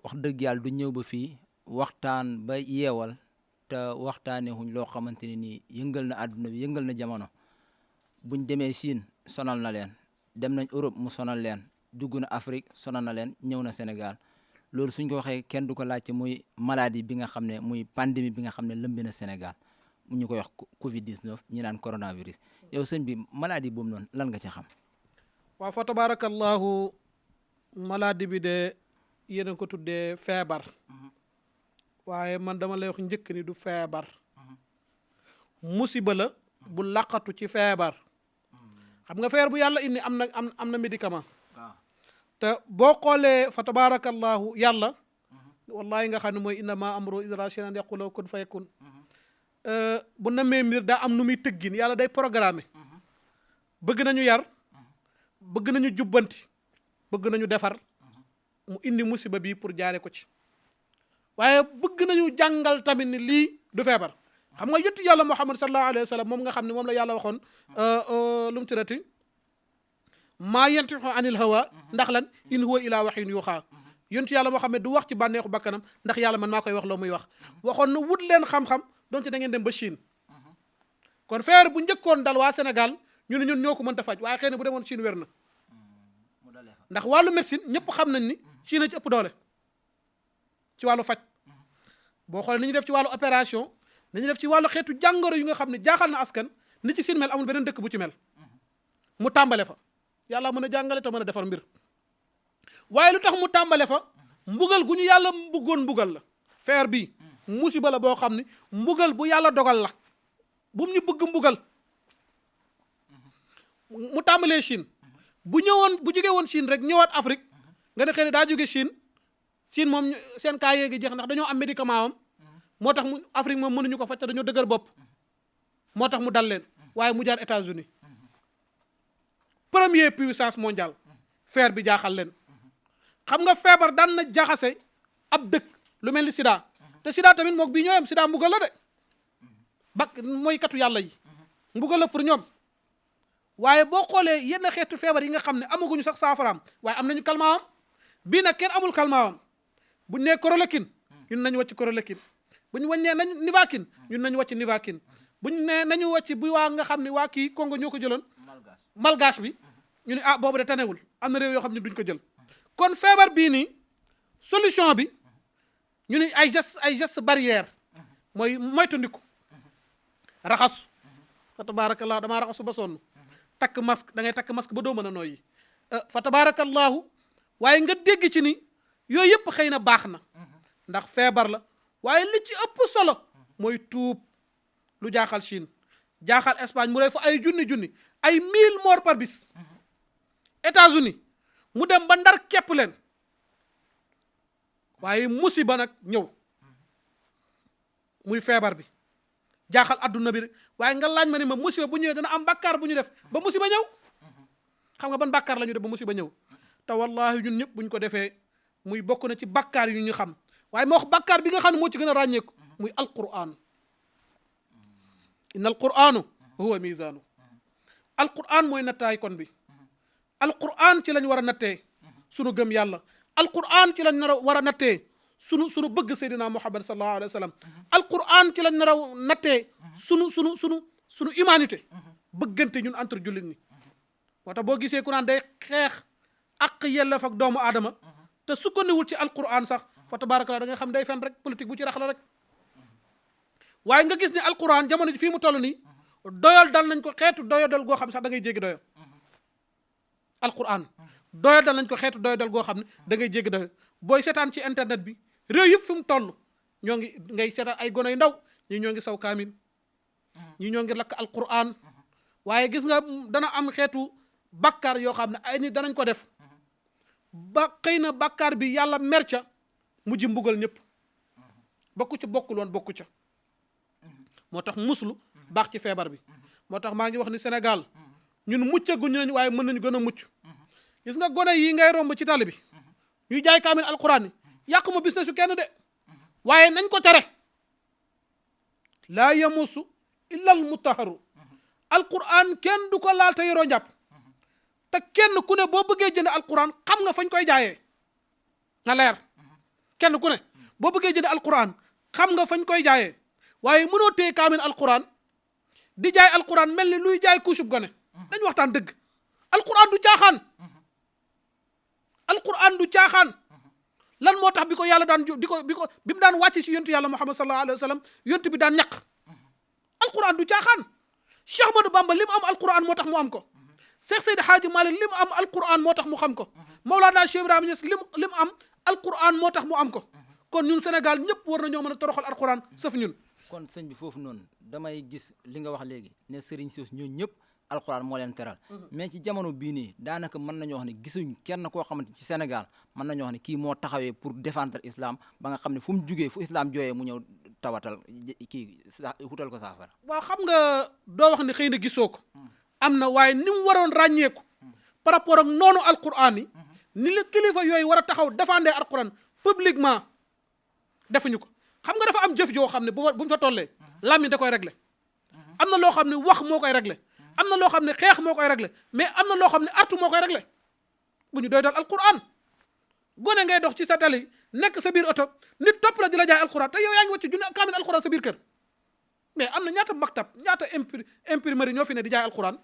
wax dëgg yàlla du ñëw ba fii waxtaan ba yeewal te waxtaanee wuñ loo xamante ne nii yëngal na àdduna bi yëngal na jamono buñ demee Chine sonal na leen dem nañ Europe mu sonal leen dugg na Afrique sonal na leen ñëw na Sénégal loolu suñ ko waxee kenn du ko laajte muy maladie bi nga xam ne muy pandémie bi nga xam ne lëmbi na Sénégal ñu koy wax Covid 19 ñi naan coronavirus yow sëñ bi maladie boobu noonu lan nga ci xam. waaw fa tabarakallahu maladie bi de yéen a ko tuddee feebar waaye man dama lay wax njëkk ni du feebar musiba la bu laqatu ci feebar xam nga feebar bu yàlla indi am na médicament te boo xoolee fa tabarakallahu yàlla wallahi nga xam ne mooy innama amru idra shay'an yaqulu kun fayakun bu namee mbir daa am nu muy tëggin yàlla day programmer bëgg nañu yar bëgg nañu jubbanti bëgg nañu defar mu indi musiba bi pour jaare ko ci waaye bëgg nañu jàngal tamit ni lii du feebar xam nga yonent yàlla Muhammad sallallahu alayhi wa sallam moom nga xam ne moom la yàlla waxoon lu mu tuddati maa yantiqu anil hawa ndax lan in huwa ila waxyin yuuxaa yonent yàlla Muhammad du wax ci bànneexu bakkanam ndax yàlla man maa koy wax loo muy wax waxoon na wut leen xam-xam donte da ngeen dem ba Chine kon feebar bu njëkkoon dal waa Sénégal ñu ne ñun ñoo ko mënta faj waaye xëy na bu demoon Chine wér na ndax wàllu médecine ñëpp xam nañ ni Chine ci ëpp doole ci wàllu faj boo xoolee ni ñu def ci wàllu opération nañu def ci wàllu xeetu jàngoro yu nga xam ne jaaxal na askan ni ci Chine mel amul beneen dëkk bu ci mel mu tàmbale fa yàlla mën a jàngale te mën a defar mbir waaye lu tax mu tàmbale fa mbugal gu ñu yàlla bëggoon mbugal la feer bii musiba la boo xam ne mbugal bu yàlla dogal la bu mu ñu bëgg mbugal mu tàmbalee Chine bu jógee woon Chine rek ñëwaat Afrique nga ne xëy na daa jóge Chine moom seen kaa yéegi jeex ndax dañoo am médicament am moo tax mu Afrique moom mënuñu ko faj te dañoo dëgër bopp moo tax mu dal leen waaye mu jaar États-Unis première puissance mondiale feer bi jaaxal leen xam nga feebar daan na jaxase ab dëkk lu mel ni sida te sida tamit mook bii ñooyam sida mbugal la de mooy katu yàlla yi mbugal la pour ñoom waaye boo xoolee yenn xeetu feebar yi nga xam ne amaguñu sax saafaraam waaye am nañu kalmaawam bii nag kenn amul kalmaawam buñ nee chloroquine ñun nañu wàcc chloroquine buñ wàññee nañ nivaquine ñun nañu wàcc nivaquine buñ nee nañu wàcc bu waa nga xam ne waa kii Congo ñoo ko jëloon malgache bi ñu ne boobu de tanewul am na réew yoo xam ne duñ ko jël kon feebar bii nii solution bi ñu ne ay geste barrière mooy moytandiku raxasu fa tabarakallahu damaa raxasu ba sonn takk masque da ngay takk masque ba doo mën a nooyi fa tabarakallahu waaye nga dégg ci ni yooyu yëpp xëy na baax na ndax feebar la waaye li ci ëpp solo mooy tuub lu jaaxal Chine jaaxal Espagne mu rey fa ay junni ay 1000 morts par bis États-Unis mu dem ba ndar képp leen waaye musiba nag ñëw muy feebar bi jaaxal adduna bi rek waaye nga laaj ma ne ma musiba bu ñëwee dana am bàkkaar bu ñu def ba musiba ñëw xam nga ban bàkkaar la ñu def ba musiba ñëw te wallahi ñun ñëpp buñ ko defee muy bokk na ci bàkkaar yu ñu xam waaye ma wax bàkkaar bi nga xam ne moo ci gën a ràññeeku muy alquran inna alquranu huwa mizaanu alquran mooy nattaay kon bi alquran ci lañ war a nattee sunu gëm yàlla alquran ci lañ war a nattee sunu bëgg Seydina Muhammad sallallahu alayhi wa sallam alquran ci lañ nar a nattee sunu humanité bëggante ñun entre jullit ñi moo tax boo gisee ku naan day xeex ak yelleef ak doomu aadama te sukkandiwul ci alquran sax fa tabarakallah da nga xam day fen rek politique bu ci rax la rek waaye nga gis ne alquran jamono ji fii mu toll nii doyal dal nañ ko xeetu doyal dal goo xam ne sax da ngay jéggi doyal alquran doyal dal nañ ko xeetu doyal dal goo xam ne da ngay jéggi doyal booy seetaan ci internet bi réew yëpp fi mu toll ñoo ngi ngay seetaan ay gone yu ndaw ñi ñoo ngi saw kaamil ñi ñoo ngi lakk alquran waaye gis nga dana am xeetu bàkkaar yoo xam ne ay nit danañ ko def ba xëy na bàkkaar bi yàlla mer ca mujj mbugal ñëpp bokku ca bokkul woon bokku ca moo tax muslu baax ci feebar bi moo tax maa ngi wax ni Sénégal ñun muccaguñu nañ waaye mën nañu gën a mucc gis nga gone yi ngay romb ci tali bi ñuy jaay kaamil alquran yi yàqu ma business su kenn de waaye nañ ko tere laa yamusu illa al mutahharu alquran kenn du ko laal te yoroo njàpp te kenn ku ne boo bëggee jënd alquran xam nga fañ koy jaayee na leer kenn ku ne boo bëggee jënd alquran xam nga fañ koy jaayee waaye mënoo téye kaamil alquran di jaay alquran mel ni luy jaay kuusub gone dañ waxtaan dëgg alquran du caaxaan alquran du caaxaan lan moo tax bi ko yàlla daan bi mu daan wàcc si yontu yàlla Muhammad sallallahu alayhi wa sallam yontu bi daan ñaq alquran du caaxaan Cheikh Ahmadou Bamba li mu am alquran moo tax mu am ko Cheikh Seydi Hadji Malick li mu am alquran moo tax mu xam ko Mawlana Cheikh Ibrahima Niass li mu am alquran moo tax mu am ko kon ñun Sénégal ñëpp war na ñoo mën a toroxal alquran sëf ñun. kon sëñ bi foofu noonu damay gis li nga wax léegi ne sëriñ sos ñoo ñëpp alquran moo leen teral mais ci jamono bii nii daanaka mën nañoo wax ne gisuñ kenn koo xamante ci Sénégal mën nañoo wax ne kii moo taxawee pour défendre islam ba nga xam ne fu mu jugee fu islam jooyee mu ñëw tawatal kii wutal ko saafara. waaw xam nga doo wax ne xëy na gisoo ko am na waaye ni mu waroon ràññeeku par rapport ak noonu alquran yi ni la kilifa yooyu war a taxaw défendre alquran publiquement defuñu ko xam nga dafa am jëf joo xam ne bu ñu fa tollee làmmiñ da koy réglé am na loo xam ne wax moo koy réglé am na loo xam ne xeex moo koy réglé mais am na loo xam ne artu moo koy réglé bu ñu doy dal alquran gone ngay dox ci sa tali nekk sa biir oto nit topp la di la jaay alquran te yow yaa ngi wàcc junne kaamil alquran sa biir kër mais am na ñaata maktab ñaata imprimerie ñoo fi ne di jaay alquran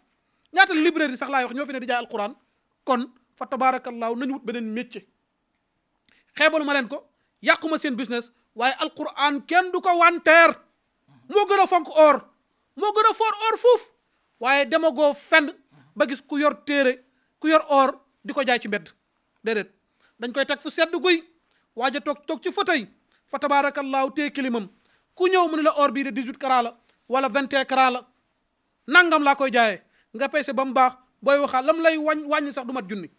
ñaata librairie sax laay wax ñoo fi ne di jaay alquran kon fa tabarakallahu nañu wut beneen métier xeebalu ma leen ko yàquma seen business waaye alquran kenn du ko wanteer moo gën a fonk or moo gën a foor or fuuf waaye demagoo fenn ba gis ku yor téere ku yor or di ko jaay ci mbedd déedéet dañ koy teg fu sedd guy waaja toog ci fauteuil fa tabarakallahu téye kilimam ku ñëw mu ne la or bii de 18 carats la wala 21 carats la nangam laa koy jaayee nga peese ba mu baax booy waxaa lam lay wàññi sax du mat junni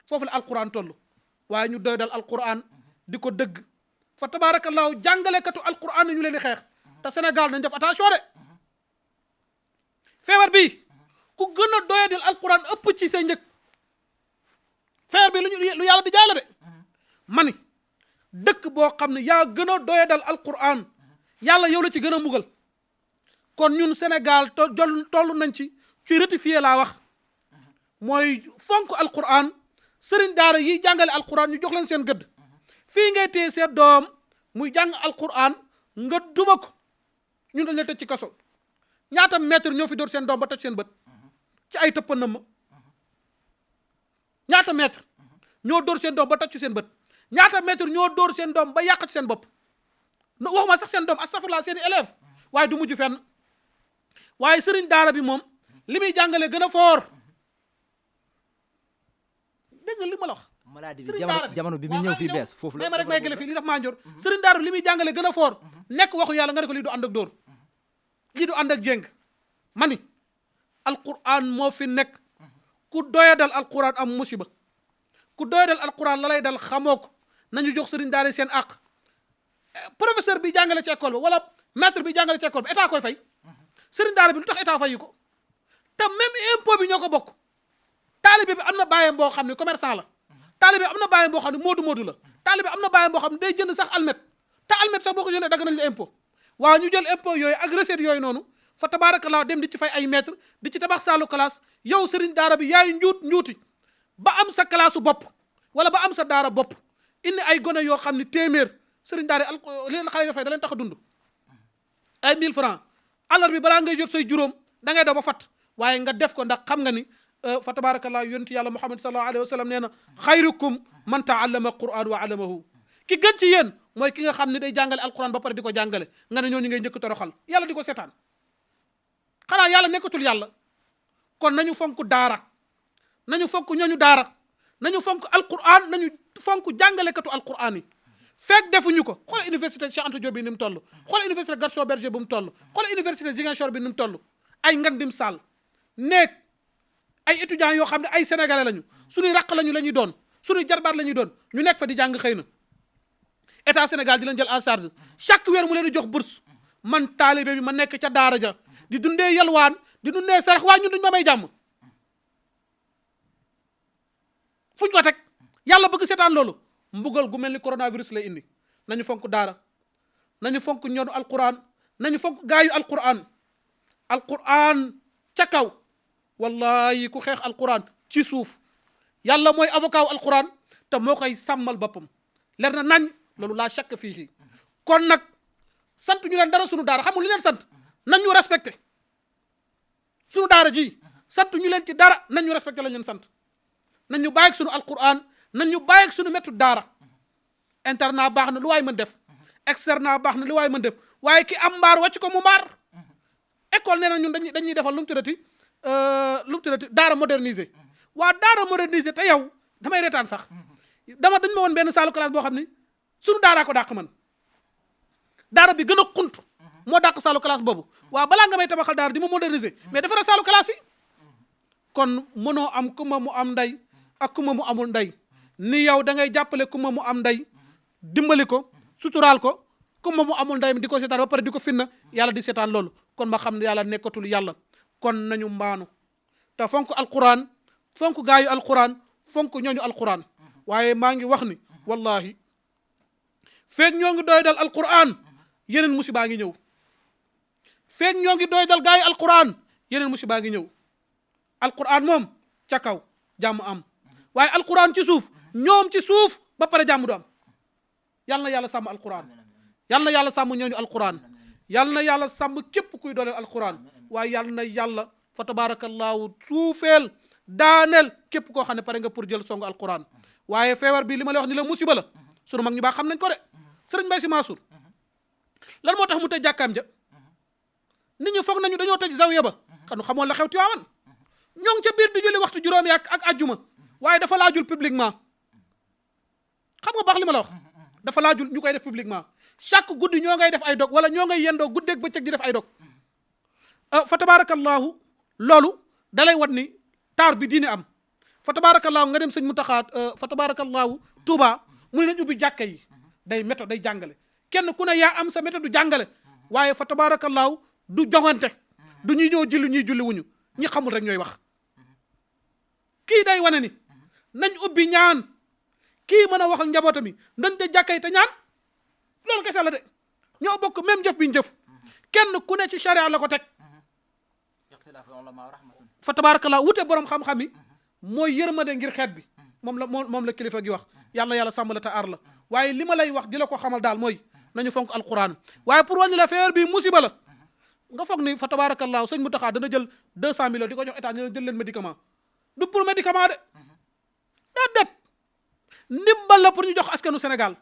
foofu la alquran toll waaye ñu doy dal alquran di ko dëgg fa tabarakallahu jàngalekatu alquran na ñu leen di xeex te Sénégal nañ def attention de feebar bi ku gën a doyadil alquran ëpp ci say njëg feebar bi lu yàlla di jaay la de mani dëkk boo xam ne yaa gën a doyadal alquran yàlla yow la ci gën a mbugal kon ñun Sénégal toll nañ ci rectifier laa wax mooy fonk alquran sëriñ daara yi jàngale alquran ñu jox leen seen gëdd fii ngay téye seen doom muy jàng alquran nga duma ko ñun dañ la tëj ci kaso ñaata maître ñoo fi dóor seen doom ba toj seen bët ci ay tëppanam ma ñaata maître ñoo dóor seen doom ba toj ci seen bët ñaata maître ñoo dóor seen doom ba yàq ci seen bopp waxuma sax seen doom astafurlah seen i élève waaye du mujj fenn waaye sëriñ daara bi moom li muy jàngale gën a foor dégg nga li ma la wax maladie bi jamono bi mu ñëw fii bees foofu la ma rek may gële fii li daf maa njor sëriñ daara bi li muy jàngale gën a foor nekk waxu yàlla nga ne ko lii du ànd ak dóor lii du ànd ak jéng mani alquran moo fi nekk ku doyadal alquran am musiba ku doyadal alquran la lay dal xamoo ko nañu jox sëriñ daara seen àq professeur bi jàngale ci école ba wala maître bi jàngale ci école ba état koy fay sëriñ daara bi lu tax état fayu ko te même impôt bi ñoo ko bokk taalibe bi am na bàyyam boo xam ne commerçant la taalibe am na bàyyam boo xam ne moodu la taalibe am na bàyyam boo xam ne day jënd sax almet te almet sax boo ko jëndee dagg nañ la impôt waaw ñu jël impôt yooyu ak recette yooyu noonu fa tabarakallah dem di ci fay ay maître di ci tabax saalu classe yow sëriñ daara bi yaay njuuti ba am sa classe bopp wala ba am sa daara bopp indi ay gone yoo xam ne téeméer sëriñ daara leen xale yi fay da leen tax a dund ay 1000 francs alors bi balaa ngay jot say juróom da ngay daw ba fat waaye nga def ko ndax xam nga ni fa tabarakallah yonent yàlla Muhammad sallallahu alayhi wa sallam nee na xayrukum man taallama quran wa allamahu ki gën ci yéen mooy ki nga xam ne day jàngale alquran ba pare di ko jàngale nga ne ñooñu ngay njëkk toroxal yàlla di ko seetaan xanaa yàlla nekkatul yàlla kon nañu fonk daara nañu fonk ñooñu daara nañu fonk alquran nañu fonk jàngalekatu alquran yi fekk defuñu ko xoolal université Cheikh Anta Diop bi ni mu toll xoolal université Gaston Berger bu mu toll xoolal université Ziguinchor bi ni mu toll ay ngandim saal nekk ay étudiants yoo xam ne ay sénégalais lañu suñuy raq lañu la ñuy doon suñuy jarbaat la ñuy doon ñu nekk fa di jàng xëy na état Sénégal di leen jël en charge chaque weer mu leen di jox bourse man taalibe bi ma nekk ca daara ja di dundee yalwaan di dundee sarax waaye ñun duñ ma may jàmm fuñ ko teg yàlla bëgg seetaan loolu mbugal gu mel ni coronavirus lay indi nañu fonk daara nañu fonk ñoonu alquran nañu fonk gaayu alquran ca kaw wallahi ku xeex alquran ci suuf yàlla mooy avocat wu alquran te moo koy sàmmal boppam leer na nañ loolu laa shakk fii. kon nag sant ñu leen dara sunu daara xamul li leen sant nañ ñu respecté sunu daara ji sant ñu leen ci dara nañ ñu respecté lañ leen sant nañ ñu bàyyi ak sunu alquran nañ ñu bàyyi ak sunu méttu daara internat baax na lu waay mën def externat baax na lu waay mën def waaye ki am mbaar wàcc ko mu mbaar école nee na ñun dañuy defal lu mu tuddati daara modernisé waa daara modernisé te yow damay reetaan sax dañ ma woon benn salle classe boo xam ni sunu daaraa ko dàq man daara bi gën a xunt moo dàq salle classe boobu waaw balaa nga may tabaxal daara di ma moderniser mais defaral salle classe yi kon mënoo am kuma mu am ndey ak kuma mu amul ndey ni yow da ngay jàppale kuma mu am ndey dimbali ko suturaal ko kuma mu amul ndey di ko seetaan ba pare di ko finna yàlla di seetaan loolu kon ma xam ne yàlla nekkatul yàlla kon nañu mbaanu te fonk alquran fonk gaayu alquran fonk ñooñu alquran waaye maa ngi wax ni wallahi feeg ñoo ngi doy dal alquran yeneen musibaa ngi ñëw feeg ñoo ngi doy dal gaayu alquran yeneen musibaa ngi ñëw alquran moom ca kaw jàmm am waaye alquran ci suuf ñoom ci suuf ba pare jàmm du am yal na yàlla sàmm alquran yal na yàlla sàmm ñooñu alquran yal na yàlla sàmm képp kuy dooleel alquran waaye yal na yàlla fa tabarakallahu suufeel daaneel képp koo xam ne pare nga pour jël songu alquran waaye feebar bi li ma lay wax ni la musiba la sunu mag ñu baax xam nañ ko de sëriñ Mbay Si Mansour lan moo tax mu tëj jàkkaam ja nit ñi foog nañu dañoo tëj zawiya ba xanu xamoon la xew Tiwaawan ñoo ngi ca biir di julli waxtu juróomi ak ajjuma waaye dafa laajul publiquement xam nga baax li ma la wax dafa laajul ñu koy def publiquement chaque guddi ñoo ngay def ay dog wala ñoo ngay yendoo guddeeg bëccëg di def ay dog fa tabarakallahu loolu dalay wat ni taar bi diine am fa tabarakallahu nga dem sëñ Muntaxa fa tabarakallahu Touba mu ne nañ ubbi jàkka yi day méthode day jàngale kenn ku ne yaa am sa méthode du jàngale waaye fa tabarakallahu du jongante du ñuy ñëw julli ñuy julli wuñu ñi xamul rek ñooy wax kii day wane ni nañ ubbi ñaan kii mën a wax ak njabootam yi nañ de jàkka yi te ñaan loolu kese la de ñoo bokk même jëf bi ñu jëf kenn ku ne ci charia la ko teg fa tabarakallah wute borom xam-xam yi mooy yërmande ngir xeet bi moom la kilifa gi wax yàlla yàlla sàmm la te aar la waaye li ma lay wax di la ko xamal daal mooy nañu fonk alquran waaye pour wàññi la feebar bi musiba la nga foog ni fa tabarakallah sëñ Mountakha dana jël 200 millions di ko jox état ñu jël leen médicament du pour médicament de déedéet ndimbal la pour ñu jox askanu Sénégal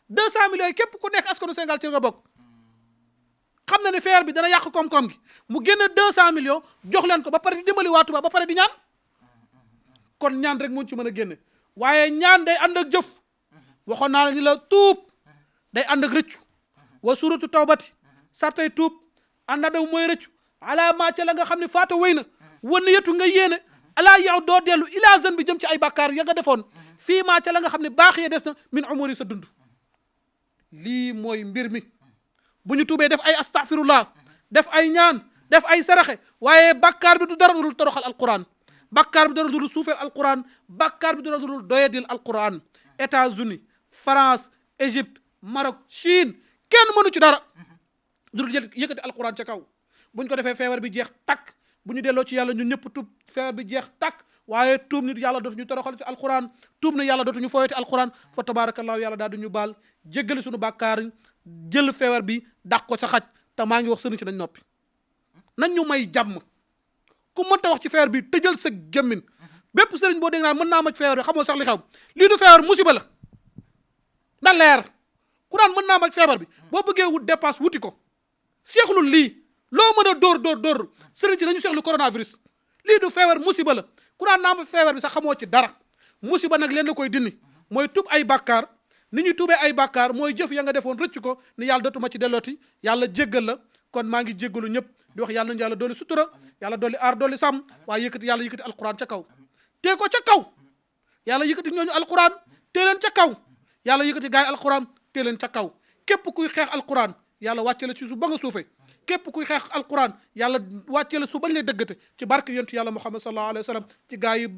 200 millions yi képp ku nekk askanu Sénégal ci nga bokk xam na ne feebar bi dana yàq koom-koom gi mu génne 200 millions jox leen ko ba pare di dimbali waa Touba ba pare di ñaan kon ñaan rek moo ci mën a génne waaye ñaan day ànd ak jëf waxoon naa la ni la tuub day ànd ak rëccu wa suratu tawbati sartay tuub ànd daw mooy rëccu ala maa ca la nga xam ne faata wéy na wan yetu nga yéene alaa yow doo dellu ilaa zën bi jëm ci ay bàkkaar ya nga defoon fii maa ca la nga xam ne baax yee des na min umuri sa dund lii mooy mbir mi bu ñu tuubee def ay astaghfirullah def ay ñaan def ay saraxe waaye bàkkaar bi du dara dul toroxal alquran bàkkaar bi dara dul suufeel alquran bàkkaar bi dara dul doyadil alquran États-Unis France Égypte Maroc Chine kenn mënu ci dara dul yëkkati alquran ca kaw buñ ko defee feebar bi jeex takk bu ñu delloo ci yàlla ñun ñëpp tuub feebar bi jeex takk waaye tuub nit yàlla dootuñu toroxal ci alquran tuub na yàlla dootuñu fooyati alquran fa tabarakallahu yàlla daal duñu baal jéggali suñu bàkkaar jël feebar bi dàq ko sa xaj te maa ngi wax sëriñ ci nañ noppi nañ ñu may jàmm ku mënta wax ci feebar bi tëjal sa gémmin bépp sëriñ boo dégg naa mën naa ma ci feebar bi xamoo sax li xew lii du feebar musiba la na leer ku naan mën naa ma ci feebar bi boo bëggee wut dépasse wuti ko seexlul lii loo mën a dóor sëriñ ci nañu seexlu coronavirus lii du feebar musiba la ku naan naa ma feebar bi sax xamoo ci dara musiba nag leen la koy dindi mooy tub ay bàkkaar ni ñuy tuubee ay bàkkaar mooy jëf ya nga defoon rëcc ko ni yàlla dootuma ci dellooti yàlla jéggal la kon maa ngi jéggalu ñëpp di wax yàlla nañu yàlla dooli sutura yàlla dooli aar dooli sàmm waaye yàlla yëkkati alquran ca kaw tee ko ca kaw yàlla yëkkati ñooñu alquran tee leen ca kaw yàlla yëkkati gaay alquran tee leen ca kaw képp kuy xeex alquran yàlla wàcce la ci suuf ba nga suufee képp kuy xeex alquran yàlla wàcce la su bañ lay dëggate ci barke yontu yàlla muhammad sallallahu alayhi wa sallam ci gaa yu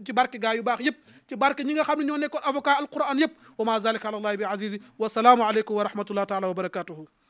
ci barke gaa yu baax yëpp ci barke ñi nga xam ne ñoo nekkoon avocat alquran yëpp wa ma zalika ala allahi bi azizi wa salaamu aleykum wa rahmatullah taala wa barakatuhu